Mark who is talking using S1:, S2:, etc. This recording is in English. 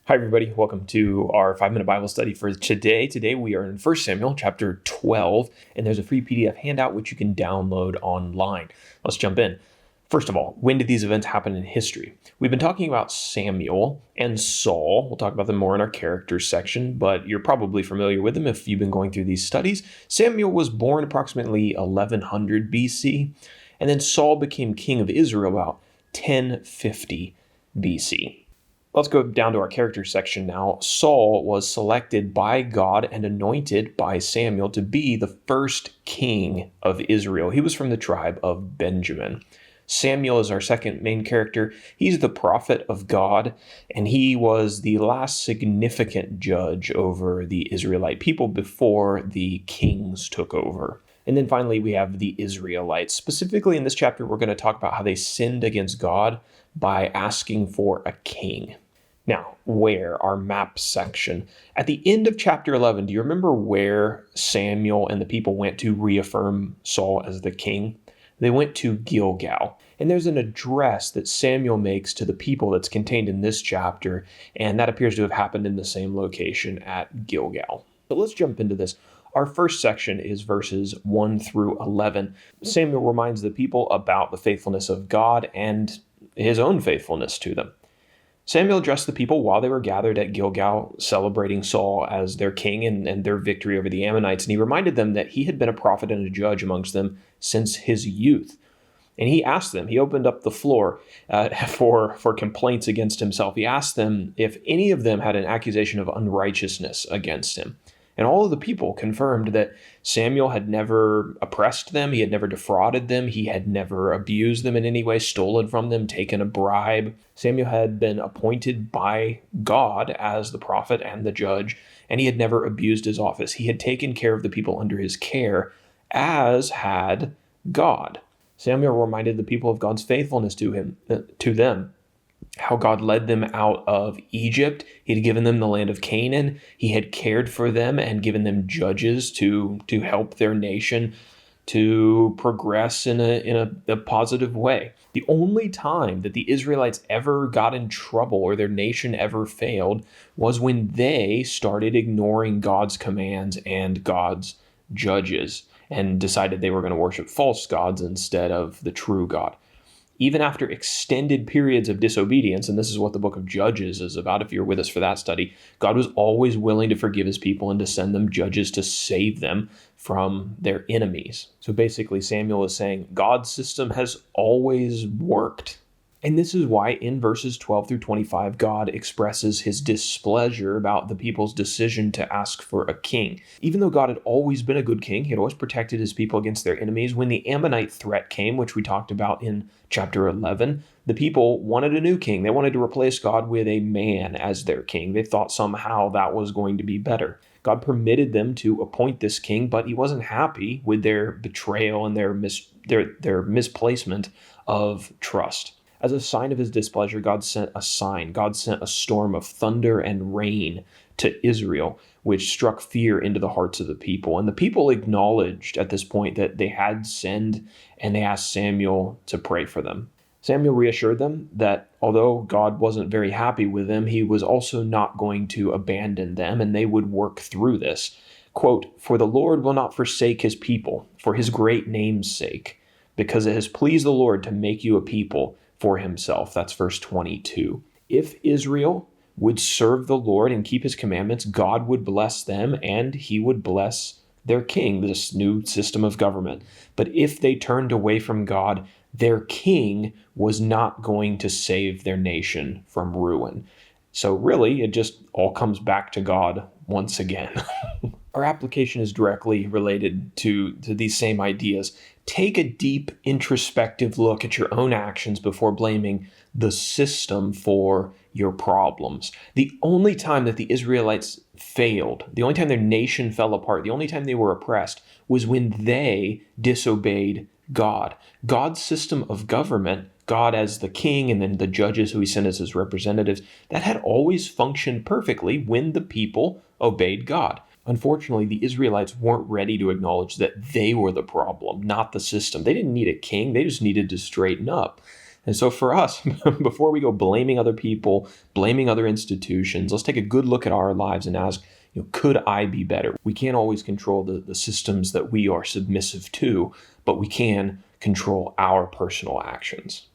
S1: Hi, everybody. Welcome to our 5-minute Bible study for today. Today we are in 1 Samuel chapter 12, and there's a free PDF handout which you can download online. Let's jump in. First of all, when did these events happen in history? We've been talking about Samuel and Saul. We'll talk about them more in our characters section, but you're probably familiar with them if you've been going through these studies. Samuel was born approximately 1100 BC, and then Saul became king of Israel about 1050 BC. Let's go down to our characters section now. Saul was selected by God and anointed by Samuel to be the first king of Israel. He was from the tribe of Benjamin. Samuel is our second main character. He's the prophet of God, and he was the last significant judge over the Israelite people before the kings took over. And then finally, we have the Israelites. Specifically in this chapter, we're going to talk about how they sinned against God by asking for a king. Now, where? Our map section. At the end of chapter 11, do you remember where Samuel and the people went to reaffirm Saul as the king? They went to Gilgal. And there's an address that Samuel makes to the people that's contained in this chapter, and that appears to have happened in the same location at Gilgal. So let's jump into this. Our first section is verses 1 through 11. Samuel reminds the people about the faithfulness of God and his own faithfulness to them. Samuel addressed the people while they were gathered at Gilgal, celebrating Saul as their king and their victory over the Ammonites, and he reminded them that he had been a prophet and a judge amongst them since his youth. And he asked them, he opened up the floor for complaints against himself. He asked them if any of them had an accusation of unrighteousness against him. And all of the people confirmed that Samuel had never oppressed them, he had never defrauded them, he had never abused them in any way, stolen from them, taken a bribe. Samuel had been appointed by God as the prophet and the judge, and he had never abused his office. He had taken care of the people under his care, as had God. Samuel reminded the people of God's faithfulness to them. How God led them out of Egypt. He had given them the land of Canaan. He had cared for them and given them judges to help their nation to progress in a positive way. The only time that the Israelites ever got in trouble or their nation ever failed was when they started ignoring God's commands and God's judges and decided they were going to worship false gods instead of the true God. Even after extended periods of disobedience, and this is what the book of Judges is about if you're with us for that study, God was always willing to forgive his people and to send them judges to save them from their enemies. So basically, Samuel is saying God's system has always worked. And this is why in verses 12 through 25, God expresses his displeasure about the people's decision to ask for a king. Even though God had always been a good king, he had always protected his people against their enemies, when the Ammonite threat came, which we talked about in chapter 11, the people wanted a new king. They wanted to replace God with a man as their king. They thought somehow that was going to be better. God permitted them to appoint this king, but he wasn't happy with their betrayal and their misplacement of trust. As a sign of his displeasure, God sent a sign. God sent a storm of thunder and rain to Israel, which struck fear into the hearts of the people. And the people acknowledged at this point that they had sinned, and they asked Samuel to pray for them. Samuel reassured them that although God wasn't very happy with them, he was also not going to abandon them, and they would work through this. Quote, "For the Lord will not forsake his people for his great name's sake, because it has pleased the Lord to make you a people for himself." That's verse 22. If Israel would serve the Lord and keep his commandments, God would bless them and he would bless their king, this new system of government. But if they turned away from God, their king was not going to save their nation from ruin. So really, it just all comes back to God once again. Our application is directly related to these same ideas. Take a deep introspective look at your own actions before blaming the system for your problems. The only time that the Israelites failed, the only time their nation fell apart, the only time they were oppressed was when they disobeyed God. God's system of government, God as the king and then the judges who he sent as his representatives, that had always functioned perfectly when the people obeyed God. Unfortunately, the Israelites weren't ready to acknowledge that they were the problem, not the system. They didn't need a king. They just needed to straighten up. And so for us, before we go blaming other people, blaming other institutions, let's take a good look at our lives and ask, could I be better? We can't always control the systems that we are submissive to, but we can control our personal actions.